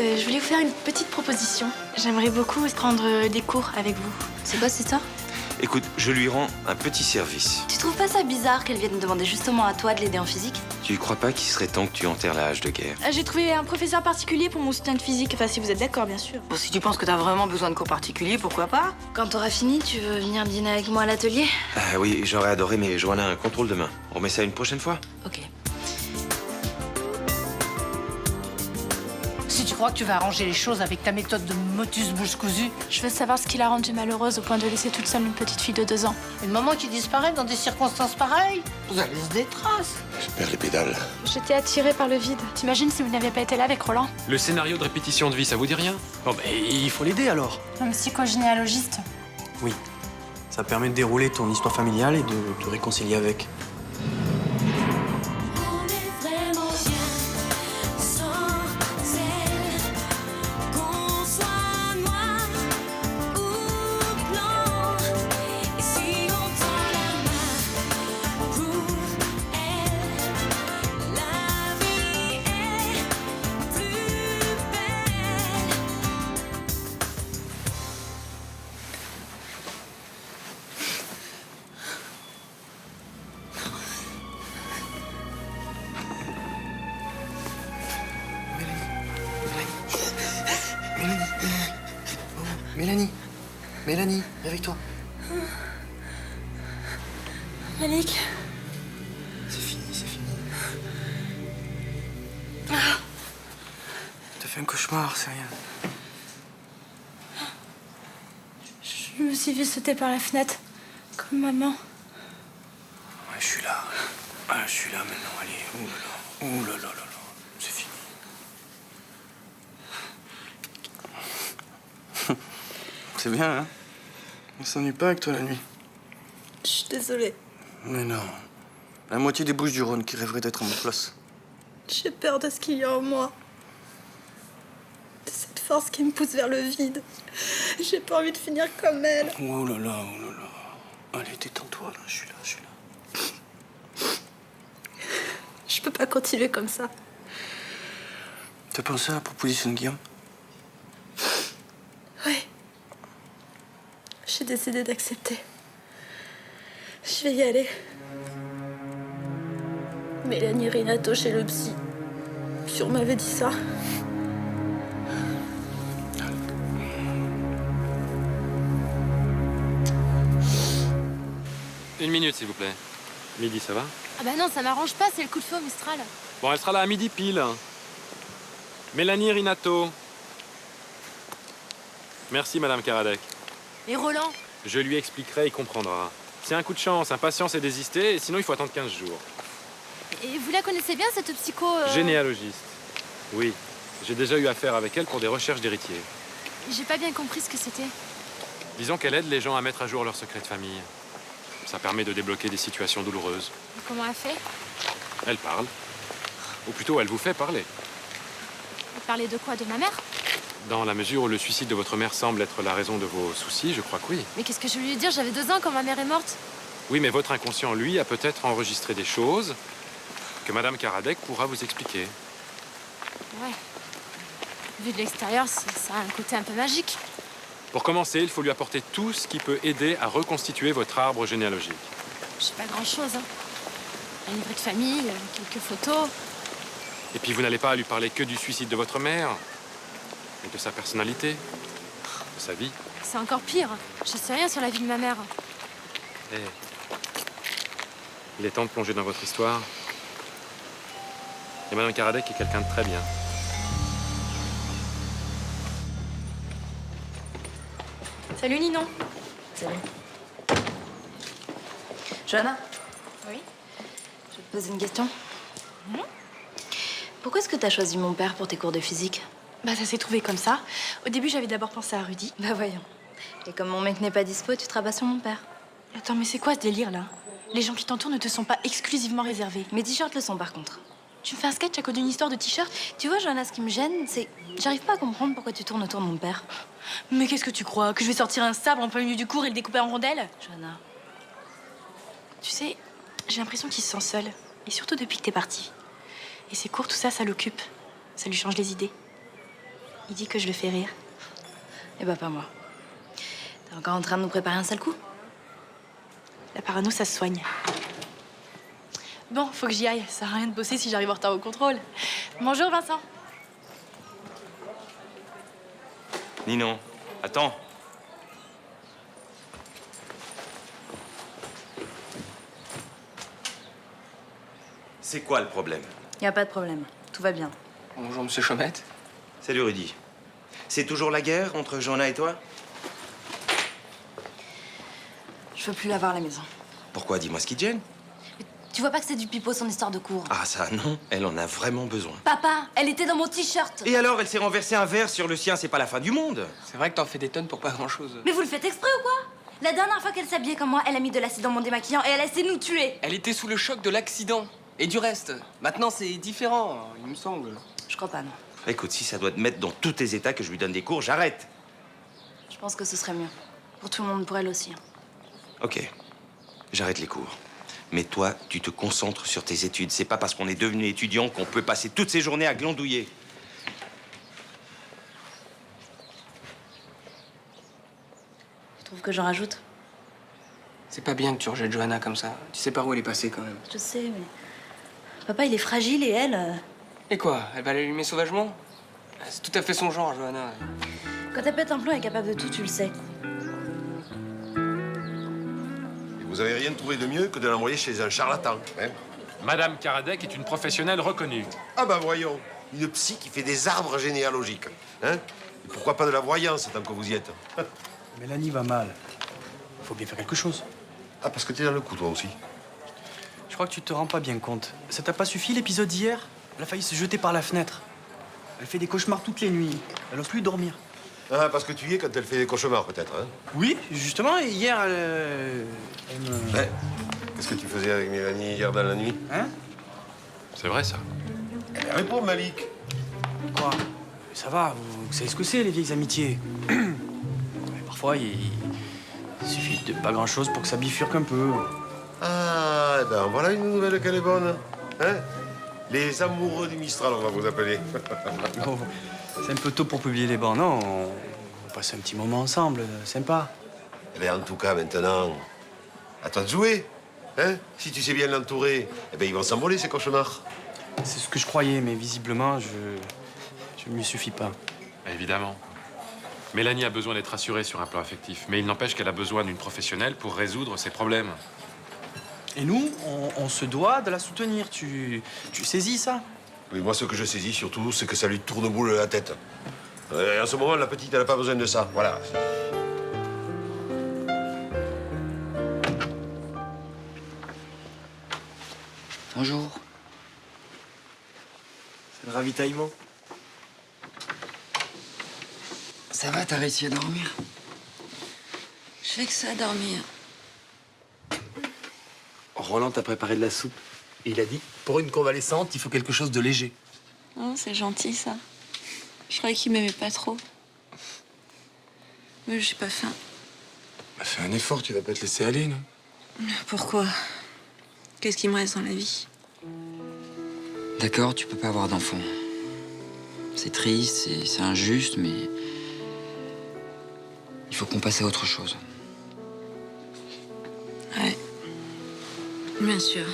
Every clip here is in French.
Je voulais vous faire une petite proposition. J'aimerais beaucoup prendre des cours avec vous. C'est quoi cette histoire? Écoute, je lui rends un petit service. Tu trouves pas ça bizarre qu'elle vienne demander justement à toi de l'aider en physique? Tu crois pas qu'il serait temps que tu enterres la hache de guerre? J'ai trouvé un professeur particulier pour mon soutien de physique. Enfin, si vous êtes d'accord, bien sûr. Bon, si tu penses que t'as vraiment besoin de cours particuliers, pourquoi pas? Quand t'auras fini, tu veux venir dîner avec moi à l'atelier? Ah oui, j'aurais adoré, mais Johanna a un contrôle demain. On remet ça une prochaine fois? Ok. Si tu crois que tu vas arranger les choses avec ta méthode de motus bouche cousue, Je veux savoir ce qui l'a rendue malheureuse au point de laisser toute seule une petite fille de 2 ans. une maman qui disparaît dans des circonstances pareilles, ça laisse des traces. Je perds les pédales. J'étais attirée par le vide. T'imagines si vous n'aviez pas été là avec Roland? Le scénario de répétition de vie, ça vous dit rien? Bon, ben, il faut l'aider alors. Un psychogénéalogiste. Oui. Ça permet de dérouler ton histoire familiale et de te réconcilier avec. On est vraiment bien sans elle. Qu'on soit noir ou blanc. Et si on tend la main pour elle, la vie est plus belle. Mélanie, réveille-toi. Malik. C'est fini. T'as fait un cauchemar, c'est rien. Je me suis vue sauter par la fenêtre. Comme maman. Ouais, je suis là. Ah, je suis là maintenant, allez. Ouh là là. C'est fini. C'est bien, hein? On s'ennuie pas avec toi la nuit. Je suis désolée. Mais non. La moitié des Bouches-du-Rhône qui rêveraient d'être à ma place. J'ai peur de ce qu'il y a en moi. De cette force qui me pousse vers le vide. J'ai pas envie de finir comme elle. Oh là là. Allez, détends-toi, là, je suis là. Je peux pas continuer comme ça. T'as pensé à la proposition de Guillaume? Oui. J'ai décidé d'accepter. Je vais y aller. Mélanie Rinato chez le psy. Tu m'avait dit ça. Une minute, s'il vous plaît. Midi, ça va? Ah bah non, ça m'arrange pas, c'est le coup de feu au Mistral. Bon, elle sera là à midi pile. Mélanie Rinato. Merci, Madame Karadec. Et Roland? Je lui expliquerai, il comprendra. C'est un coup de chance, impatience et désister, et sinon il faut attendre 15 jours. Et vous la connaissez bien, cette psycho Généalogiste. Oui, j'ai déjà eu affaire avec elle pour des recherches d'héritiers. J'ai pas bien compris ce que c'était. Disons qu'elle aide les gens à mettre à jour leurs secrets de famille. Ça permet de débloquer des situations douloureuses. Comment elle fait? Elle parle. Ou plutôt, elle vous fait parler. Vous parlez de quoi? De ma mère? Dans la mesure où le suicide de votre mère semble être la raison de vos soucis, je crois que oui. Mais qu'est-ce que je vais lui dire? J'avais 2 ans quand ma mère est morte. Oui, mais votre inconscient, lui, a peut-être enregistré des choses que Madame Karadec pourra vous expliquer. Ouais. Vu de l'extérieur, ça a un côté un peu magique. Pour commencer, il faut lui apporter tout ce qui peut aider à reconstituer votre arbre généalogique. Je sais pas grand-chose, hein. Un livret de famille, quelques photos. Et puis vous n'allez pas lui parler que du suicide de votre mère, mais de sa personnalité, de sa vie. C'est encore pire. Je sais rien sur la vie de ma mère. Eh, il est temps de plonger dans votre histoire. Et Madame Karadec est quelqu'un de très bien. Salut Ninon. Salut. Johanna, Oui? je vais te poser une question. Pourquoi est-ce que t'as choisi mon père pour tes cours de physique? Bah ça s'est trouvé comme ça. Au début, j'avais d'abord pensé à Rudy. Bah voyons. Et comme mon mec n'est pas dispo, tu te rabats sur mon père. Attends, mais c'est quoi ce délire là? Les gens qui t'entourent ne te sont pas exclusivement réservés. Mes t-shirts le sont par contre. Tu me fais un sketch à cause d'une histoire de t-shirt? Tu vois, Johanna, ce qui me gêne, c'est... J'arrive pas à comprendre pourquoi tu tournes autour de mon père. Mais qu'est-ce que tu crois? Que je vais sortir un sabre en plein milieu du cours et le découper en rondelles? Johanna. Tu sais, j'ai l'impression qu'il se sent seul. Et surtout depuis que t'es partie. Et ses cours, tout ça, ça l'occupe. Ça lui change les idées. Il dit que je le fais rire. Eh ben, pas moi. T'es encore en train de nous préparer un sale coup? La parano, ça se soigne. Bon, faut que j'y aille. Ça sert à rien de bosser si j'arrive en retard au contrôle. Bonjour, Vincent. Ninon, attends. C'est quoi le problème? Y a pas de problème. Tout va bien. Bonjour, monsieur Chaumette. Salut Rudy. C'est toujours la guerre entre Johanna et toi? Je veux plus la voir à la maison. Pourquoi? Dis-moi ce qui te gêne. Tu vois pas que c'est du pipeau, son histoire de cours? Ah ça, non. Elle en a vraiment besoin. Papa, elle était dans mon t-shirt. Et alors, elle s'est renversée un verre sur le sien, c'est pas la fin du monde. C'est vrai que t'en fais des tonnes pour pas grand-chose. Mais vous le faites exprès ou quoi? La dernière fois qu'elle s'habillait comme moi, elle a mis de l'acide dans mon démaquillant et elle a essayé de nous tuer. Elle était sous le choc de l'accident. Et du reste. Maintenant, c'est différent, il me semble. Je crois pas, non. Écoute, si ça doit te mettre dans tous tes états que je lui donne des cours, j'arrête. Je pense que ce serait mieux. Pour tout le monde, pour elle aussi. Ok, j'arrête les cours. Mais toi, tu te concentres sur tes études. C'est pas parce qu'on est devenu étudiant qu'on peut passer toutes ces journées à glandouiller. Tu trouves que j'en rajoute? C'est pas bien que tu rejettes Johanna comme ça. Tu sais par où elle est passée quand même. Je sais, mais... Papa, il est fragile et elle... Et quoi? Elle va l'allumer sauvagement? C'est tout à fait son genre, Johanna. Quand elle pète un plomb, elle est capable de tout, tu le sais. Et vous avez rien trouvé de mieux que de l'envoyer chez un charlatan, hein? Madame Karadec est une professionnelle reconnue. Ah bah voyons, une psy qui fait des arbres généalogiques, hein? Et pourquoi pas de la voyance tant que vous y êtes? Mélanie va mal. Faut bien faire quelque chose. Ah, parce que t'es dans le coup, toi aussi. Je crois que tu te rends pas bien compte. Ça t'a pas suffi l'épisode d'hier? Elle a failli se jeter par la fenêtre. Elle fait des cauchemars toutes les nuits. Elle n'ose plus dormir. Ah, parce que tu y es quand elle fait des cauchemars, peut-être, hein? Oui, justement, et hier, elle me... Ouais. Qu'est-ce que tu faisais avec Mélanie hier dans la nuit? Hein? C'est vrai, ça. Eh bien, réponds, Malik. Quoi? Ça va, vous savez ce que c'est, les vieilles amitiés. Mais parfois, il suffit de pas grand-chose pour que ça bifurque un peu. Ah, eh ben voilà une nouvelle qu'elle est bonne, hein? Les amoureux du Mistral, on va vous appeler. Bon, c'est un peu tôt pour publier les bancs, non? On passe un petit moment ensemble, sympa. Eh bien, en tout cas, maintenant, à toi de jouer, hein? Si tu sais bien l'entourer, eh ben, ils vont s'envoler, ces cauchemars. C'est ce que je croyais, mais visiblement, je ne m'y suffis pas. Évidemment. Mélanie a besoin d'être rassurée sur un plan affectif, mais il n'empêche qu'elle a besoin d'une professionnelle pour résoudre ses problèmes. Et nous, on se doit de la soutenir. Tu saisis ça? Oui, moi, ce que je saisis surtout, c'est que ça lui tourne boule la tête. En ce moment, la petite, elle n'a pas besoin de ça. Voilà. Bonjour. C'est le ravitaillement. Ça va, t'as réussi à dormir? Je fais que ça, dormir. Roland t'a préparé de la soupe. Et il a dit, pour une convalescente, il faut quelque chose de léger. Oh, c'est gentil, ça. Je croyais qu'il m'aimait pas trop. Mais j'ai pas faim. Bah, fais un effort, tu vas pas te laisser aller, non? Pourquoi? Qu'est-ce qui me reste dans la vie? D'accord, tu peux pas avoir d'enfant. C'est triste, c'est injuste, mais... il faut qu'on passe à autre chose. Ouais. Bien sûr.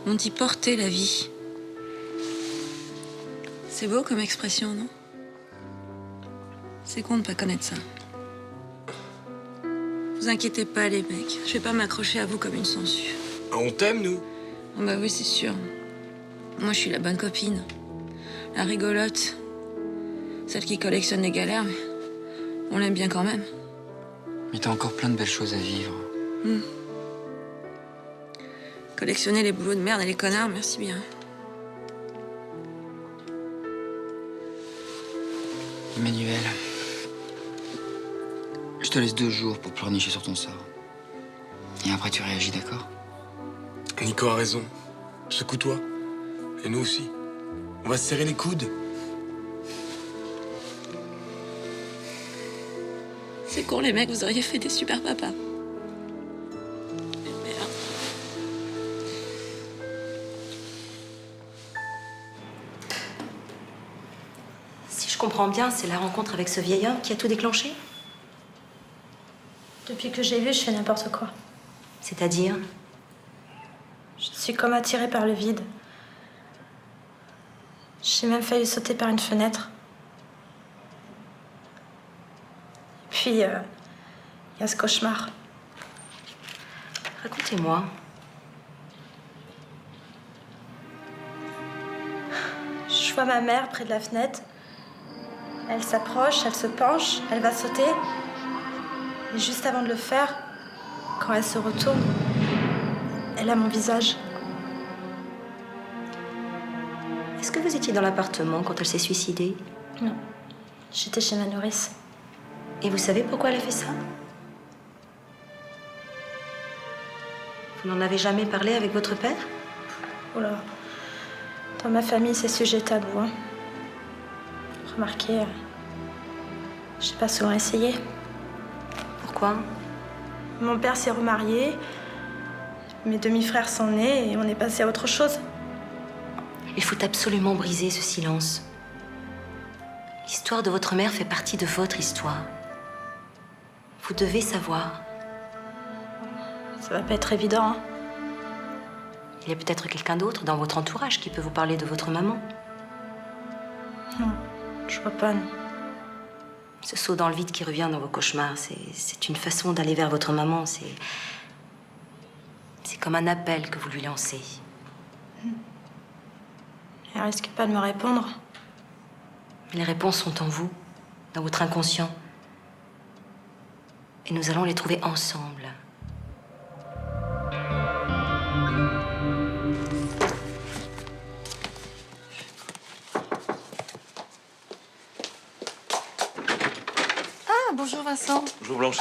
On dit porter la vie. C'est beau comme expression, non? C'est con de pas connaître ça. Vous inquiétez pas, les mecs. Je vais pas m'accrocher à vous comme une sangsue. On t'aime, nous. Oh bah oui, c'est sûr. Moi, je suis la bonne copine. La rigolote. Celle qui collectionne les galères, mais on l'aime bien quand même. Mais t'as encore plein de belles choses à vivre. Collectionner les boulots de merde et les connards, merci bien. Emmanuel, je te laisse 2 jours pour pleurnicher sur ton sort. Et après, tu réagis, d'accord? Nico a raison. Secoue-toi. Et nous aussi. On va se serrer les coudes. C'est con, les mecs, vous auriez fait des super papas. Mais merde. comprends bien, c'est la rencontre avec ce vieil homme qui a tout déclenché? Depuis que j'ai vu, je fais n'importe quoi. C'est-à-dire? Je suis comme attirée par le vide. J'ai même failli sauter par une fenêtre. Puis, il y a ce cauchemar. Racontez-moi. Je vois ma mère près de la fenêtre. Elle s'approche, elle se penche, elle va sauter. Et juste avant de le faire, quand elle se retourne, elle a mon visage. Est-ce que vous étiez dans l'appartement quand elle s'est suicidée? Non. J'étais chez ma nourrice. Et vous savez pourquoi elle a fait ça? Vous n'en avez jamais parlé avec votre père? Oh là. Dans ma famille, c'est sujet tabou. Hein. Remarquez, j'ai pas souvent essayé. Pourquoi? Mon père s'est remarié, mes demi-frères sont nés et on est passé à autre chose. Il faut absolument briser ce silence. L'histoire de votre mère fait partie de votre histoire. Vous devez savoir. Ça va pas être évident, hein. Il y a peut-être quelqu'un d'autre dans votre entourage qui peut vous parler de votre maman. Non, je vois pas, non. Ce saut dans le vide qui revient dans vos cauchemars, c'est une façon d'aller vers votre maman. C'est comme un appel que vous lui lancez. Elle risque pas de me répondre. Les réponses sont en vous, dans votre inconscient. Et nous allons les trouver ensemble. Ah, bonjour Vincent. Bonjour Blanche.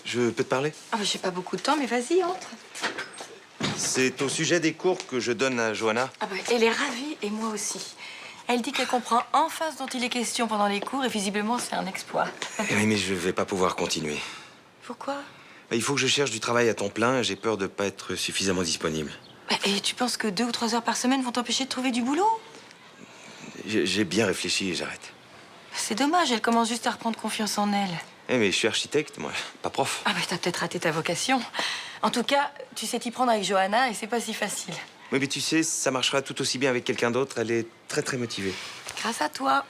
Je peux te parler? Ah, j'ai pas beaucoup de temps, mais vas-y, entre. C'est au sujet des cours que je donne à Johanna. Ah bah, elle est ravie, et moi aussi. Elle dit qu'elle comprend enfin ce dont il est question pendant les cours, et visiblement, c'est un exploit. Oui, mais je vais pas pouvoir continuer. Pourquoi? Il faut que je cherche du travail à temps plein. J'ai peur de pas être suffisamment disponible. Et tu penses que 2 ou 3 heures par semaine vont t'empêcher de trouver du boulot? J'ai bien réfléchi et j'arrête. C'est dommage, elle commence juste à reprendre confiance en elle. Eh, mais je suis architecte, moi, pas prof. Ah bah, t'as peut-être raté ta vocation. En tout cas, tu sais t'y prendre avec Johanna, et c'est pas si facile. Oui, mais tu sais, ça marchera tout aussi bien avec quelqu'un d'autre. Elle est très, très motivée. Grâce à toi.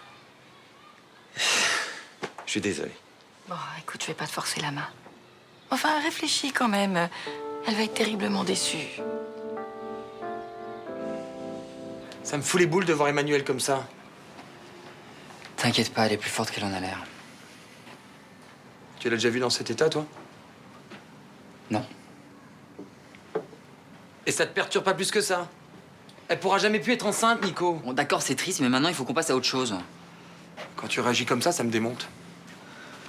Je suis désolé. Bon, écoute, je vais pas te forcer la main. Enfin, réfléchis quand même. Elle va être terriblement déçue. Ça me fout les boules de voir Emmanuel comme ça. T'inquiète pas, elle est plus forte qu'elle en a l'air. Tu l'as déjà vu dans cet état, toi? Non. Et ça te perturbe pas plus que ça? Elle pourra jamais plus être enceinte, Nico. Bon, d'accord, c'est triste, mais maintenant, il faut qu'on passe à autre chose. Quand tu réagis comme ça me démonte.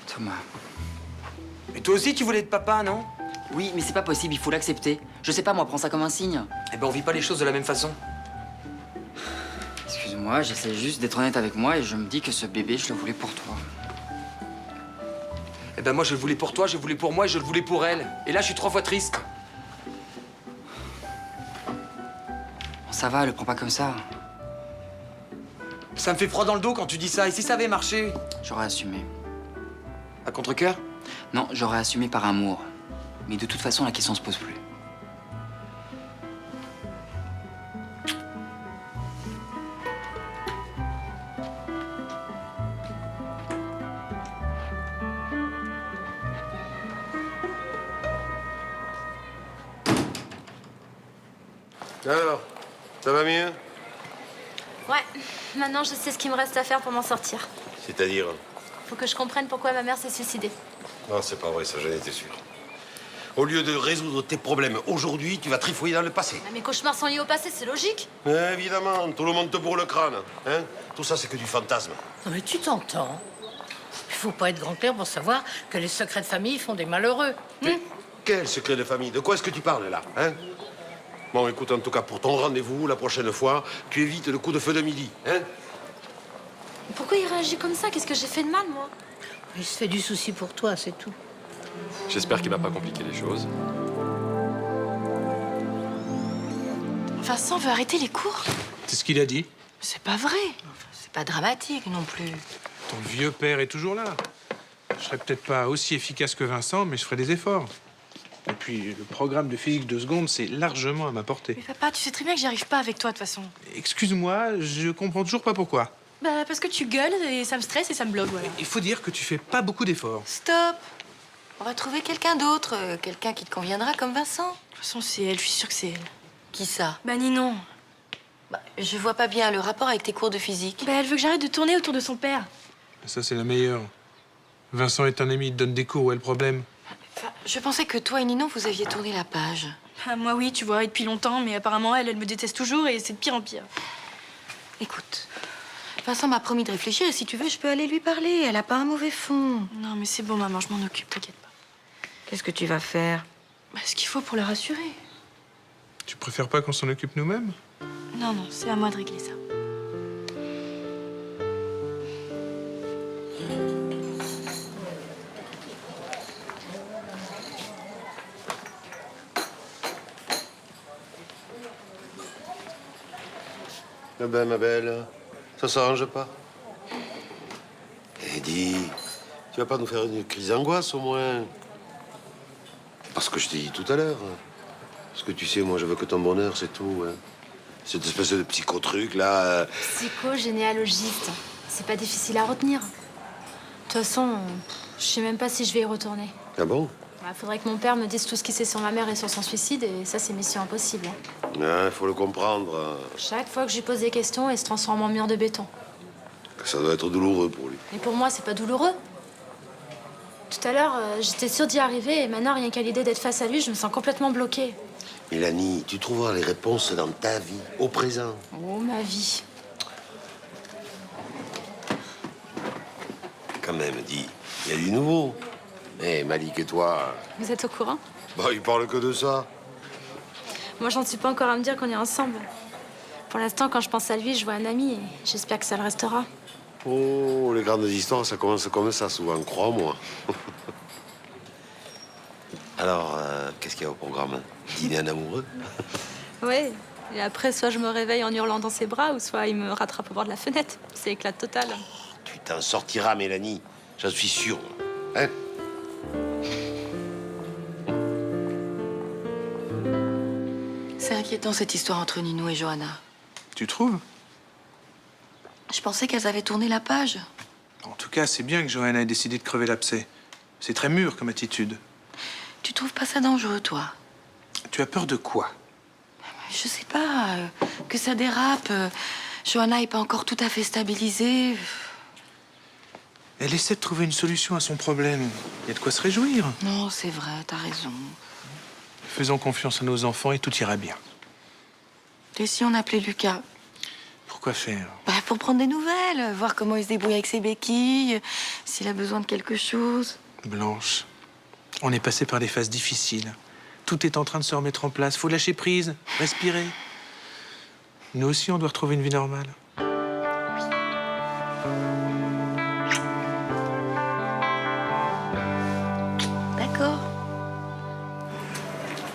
Thomas. Mais toi aussi, tu voulais être papa, non? Oui, mais c'est pas possible, il faut l'accepter. Je sais pas, moi, prends ça comme un signe. Eh ben, on vit pas les choses de la même façon. Excuse-moi, j'essaie juste d'être honnête avec moi et je me dis que ce bébé, je le voulais pour toi. Eh ben, moi, je le voulais pour toi, je le voulais pour moi et je le voulais pour elle. Et là, je suis 3 fois triste. Bon, ça va, le prends pas comme ça. Ça me fait froid dans le dos quand tu dis ça. Et si ça avait marché? J'aurais assumé. À contre-cœur? Non, j'aurais assumé par amour. Mais de toute façon, la question se pose plus. Alors, ça va mieux? Ouais, maintenant je sais ce qu'il me reste à faire pour m'en sortir. C'est-à-dire? Faut que je comprenne pourquoi ma mère s'est suicidée. Non, c'est pas vrai, ça, j'en étais sûr. Au lieu de résoudre tes problèmes aujourd'hui, tu vas trifouiller dans le passé. Mes cauchemars sont liés au passé, c'est logique. Évidemment, tout le monde te bourre le crâne. Hein? Tout ça, c'est que du fantasme. Non mais tu t'entends. Il faut pas être grand-père pour savoir que les secrets de famille font des malheureux. Quel secret de famille? De quoi est-ce que tu parles, là? Hein? Bon, écoute, en tout cas, pour ton rendez-vous, la prochaine fois, tu évites le coup de feu de midi, hein? Pourquoi il réagit comme ça? Qu'est-ce que j'ai fait de mal, moi? Il se fait du souci pour toi, c'est tout. J'espère qu'il va pas compliquer les choses. Vincent veut arrêter les cours? C'est ce qu'il a dit. C'est pas vrai. Enfin, c'est pas dramatique non plus. Ton vieux père est toujours là. Je serais peut-être pas aussi efficace que Vincent, mais je ferai des efforts. Et puis, le programme de physique de seconde, c'est largement à ma portée. Mais papa, tu sais très bien que j'y arrive pas avec toi, de toute façon. Excuse-moi, je comprends toujours pas pourquoi. Bah, parce que tu gueules et ça me stresse et ça me bloque, voilà. Il faut dire que tu fais pas beaucoup d'efforts. Stop. On va trouver quelqu'un d'autre, quelqu'un qui te conviendra comme Vincent. De toute façon, c'est elle, je suis sûre que c'est elle. Qui ça? Bah, Ninon. Bah, je vois pas bien le rapport avec tes cours de physique. Bah, elle veut que j'arrête de tourner autour de son père. Ça, c'est la meilleure. Vincent est un ami, il te donne des cours, où est le problème? Enfin, je pensais que toi et Ninon, vous aviez tourné la page. Ah, moi, oui, tu vois, et depuis longtemps, mais apparemment, elle me déteste toujours et c'est de pire en pire. Écoute, Vincent m'a promis de réfléchir et si tu veux, je peux aller lui parler. Elle a pas un mauvais fond. Non, mais c'est bon, maman, je m'en occupe, t'inquiète pas. Qu'est-ce que tu vas faire? Bah, ce qu'il faut pour la rassurer. Tu préfères pas qu'on s'en occupe nous-mêmes? Non, non, c'est à moi de régler ça. Eh ben, ma belle, ça s'arrange pas? Eh, dis, tu vas pas nous faire une crise d'angoisse, au moins? Parce que je t'ai dit tout à l'heure. Parce que tu sais, moi, je veux que ton bonheur, c'est tout. Hein. Cette espèce de psycho-truc, là... Psycho-généalogiste. C'est pas difficile à retenir. De toute façon, je sais même pas si je vais y retourner. Ah bon? Bah, faudrait que mon père me dise tout ce qu'il sait sur ma mère et sur son suicide, et ça, c'est mission impossible. Ouais, faut le comprendre. Chaque fois que je lui pose des questions, il se transforme en mur de béton. Ça doit être douloureux pour lui. Et pour moi, c'est pas douloureux. Tout à l'heure, j'étais sûre d'y arriver, et maintenant, rien qu'à l'idée d'être face à lui, je me sens complètement bloquée. Mélanie, tu trouveras les réponses dans ta vie, au présent. Oh, ma vie. Quand même, dis, il y a du nouveau. Eh, Malik et toi... Vous êtes au courant? Bah, il parle que de ça. Moi, j'en suis pas encore à me dire qu'on est ensemble. Pour l'instant, quand je pense à lui, je vois un ami, et j'espère que ça le restera. Oh, les grandes histoires, ça commence comme ça, souvent, crois-moi. Alors, qu'est-ce qu'il y a au programme? Dîner en amoureux? Ouais. Et après, soit je me réveille en hurlant dans ses bras, ou soit il me rattrape au bord de la fenêtre. C'est éclat total. Tu t'en sortiras, Mélanie. J'en suis sûr. Hein? C'est inquiétant, cette histoire entre Ninon et Johanna. Tu trouves? Je pensais qu'elles avaient tourné la page. En tout cas, c'est bien que Johanna ait décidé de crever l'abcès. C'est très mûr comme attitude. Tu trouves pas ça dangereux, toi? Tu as peur de quoi? Je sais pas, que ça dérape. Johanna est pas encore tout à fait stabilisée. Elle essaie de trouver une solution à son problème. Il y a de quoi se réjouir. Non, c'est vrai, t'as raison. Faisons confiance à nos enfants et tout ira bien. Et si on appelait Lucas? Pourquoi faire? Bah, pour prendre des nouvelles, voir comment il se débrouille avec ses béquilles, s'il a besoin de quelque chose. Blanche, on est passé par des phases difficiles. Tout est en train de se remettre en place. Faut lâcher prise, respirer. Nous aussi, on doit retrouver une vie normale. D'accord.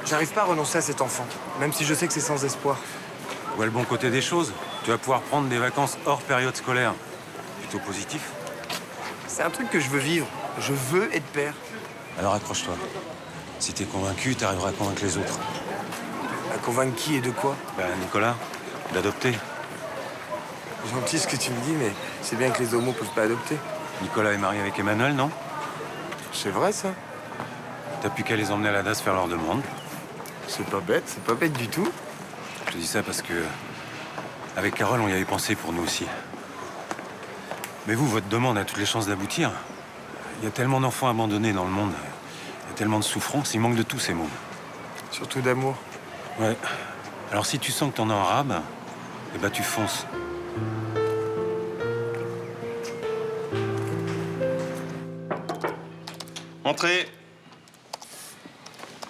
J'arrive pas à renoncer à cet enfant, même si je sais que c'est sans espoir. Vois le bon côté des choses. Tu vas pouvoir prendre des vacances hors période scolaire. Plutôt positif. C'est un truc que je veux vivre. Je veux être père. Alors accroche-toi. Si t'es convaincu, t'arriveras à convaincre les autres. À convaincre qui et de quoi? Ben, Nicolas, d'adopter. Gentil ce que tu me dis, mais c'est bien que les homos peuvent pas adopter. Nicolas est marié avec Emmanuel, non? C'est vrai, ça? T'as plus qu'à les emmener à la DAS faire leur demande. C'est pas bête du tout. Je te dis ça parce que... Avec Carole, on y avait pensé pour nous aussi. Mais vous, votre demande a toutes les chances d'aboutir. Il y a tellement d'enfants abandonnés dans le monde. Il y a tellement de souffrance, il manque de tout, ces mots. Surtout d'amour. Ouais. Alors si tu sens que t'en as en rab, eh ben tu fonces. Entrez.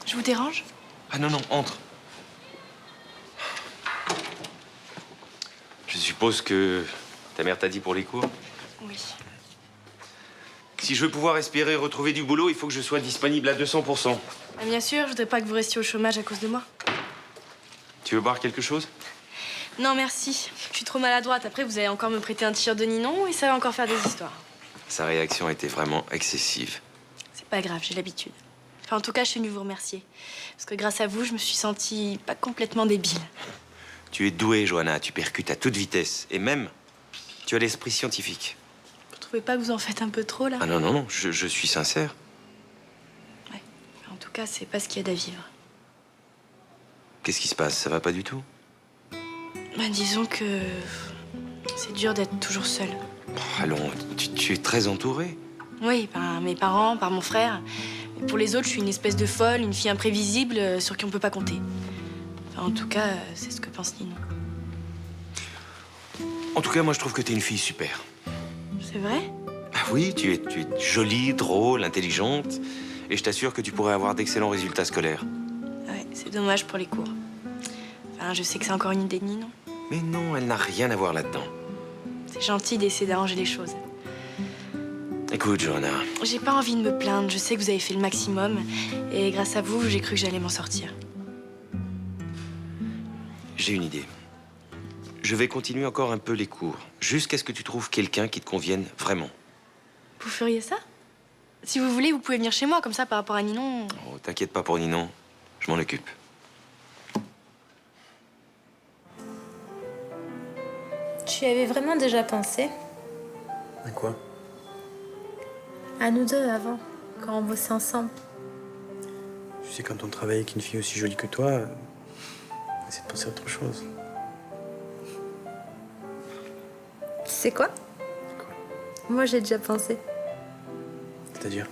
Je vous dérange? Ah non, non, entre. Je suppose que ta mère t'a dit pour les cours? Oui. Si je veux pouvoir espérer retrouver du boulot, il faut que je sois disponible à 200%. Ah, bien sûr, je voudrais pas que vous restiez au chômage à cause de moi. Tu veux boire quelque chose? Non, merci. Je suis suis trop maladroite. Après, vous allez encore me prêter un t-shirt de Ninon et ça va encore faire des histoires. Sa réaction était vraiment excessive. C'est pas grave, j'ai l'habitude. Enfin, en tout cas, je suis venue vous remercier. Parce que grâce à vous, je me suis sentie pas complètement débile. Tu es douée, Johanna. Tu percutes à toute vitesse. Et même, tu as l'esprit scientifique. Vous trouvez pas que vous en faites un peu trop, là? Ah non, non, non, je suis sincère. Ouais. En tout cas, c'est pas ce qu'il y a à vivre. Qu'est-ce qui se passe? Ça va pas du tout? Bah, disons que c'est dur d'être toujours seule. Oh, allons, tu es très entourée. Oui, par mes parents, par mon frère. Mais pour les autres, je suis une espèce de folle, une fille imprévisible sur qui on peut pas compter. Enfin, en tout cas, c'est ce que pense Ninon. En tout cas, moi, je trouve que t'es une fille super. C'est vrai? Ah oui, tu es jolie, drôle, intelligente. Et je t'assure que tu pourrais avoir d'excellents résultats scolaires. Ouais, c'est dommage pour les cours. Enfin, je sais que c'est encore une idée de Ninon. Mais non, elle n'a rien à voir là-dedans. C'est gentil d'essayer d'arranger les choses. Écoute, Johanna. J'ai pas envie de me plaindre. Je sais que vous avez fait le maximum. Et grâce à vous, j'ai cru que j'allais m'en sortir. J'ai une idée. Je vais continuer encore un peu les cours, jusqu'à ce que tu trouves quelqu'un qui te convienne vraiment. Vous feriez ça? Si vous voulez, vous pouvez venir chez moi, comme ça, par rapport à Ninon. Oh, t'inquiète pas pour Ninon, je m'en occupe. Tu y avais vraiment déjà pensé? À quoi? À nous deux avant, quand on bossait ensemble. Tu sais, quand on travaille avec une fille aussi jolie que toi, on essaie de penser à autre chose. Tu sais quoi? Moi, j'ai déjà pensé. C'est-à-dire?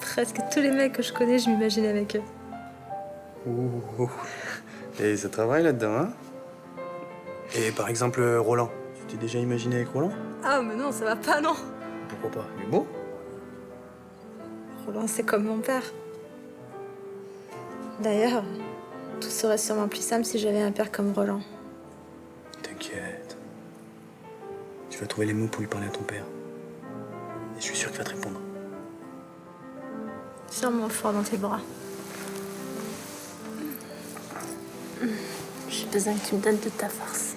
Presque tous les mecs que je connais, je m'imaginais avec eux. Ouh. Et ça travaille là-dedans, hein? Et par exemple, Roland. Tu t'es déjà imaginé avec Roland? Ah, mais non, ça va pas, non. Pourquoi pas? Il est beau? Roland, c'est comme mon père. D'ailleurs, tout serait sûrement plus simple si j'avais un père comme Roland. T'inquiète. Tu vas trouver les mots pour lui parler à ton père. Et je suis sûr qu'il va te répondre. Sûrement fort dans tes bras. J'ai besoin que tu me donnes de ta force.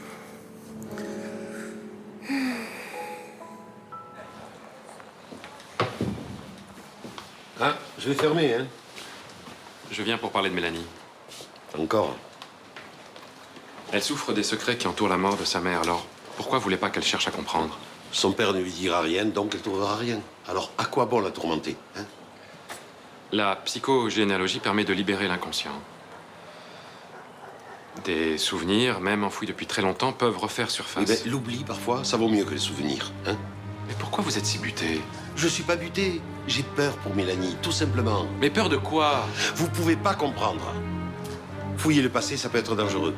Ah, je vais fermer, hein. Je viens pour parler de Mélanie. Encore? Elle souffre des secrets qui entourent la mort de sa mère, alors pourquoi voulez pas qu'elle cherche à comprendre? Son père ne lui dira rien, donc elle ne trouvera rien. Alors, à quoi bon la tourmenter, hein? La psychogénéalogie permet de libérer l'inconscient. Des souvenirs, même enfouis depuis très longtemps, peuvent refaire surface. Eh ben, l'oubli, parfois, ça vaut mieux que les souvenirs, hein? Mais pourquoi vous êtes si buté? Je suis pas buté. J'ai peur pour Mélanie, tout simplement. Mais peur de quoi? Vous pouvez pas comprendre. Fouiller le passé, ça peut être dangereux.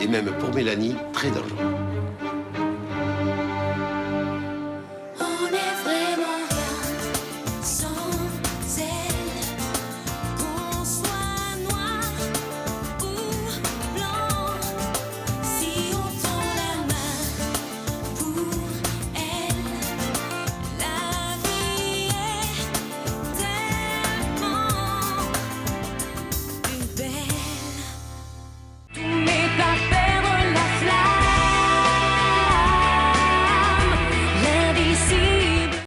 Et même pour Mélanie, très dangereux.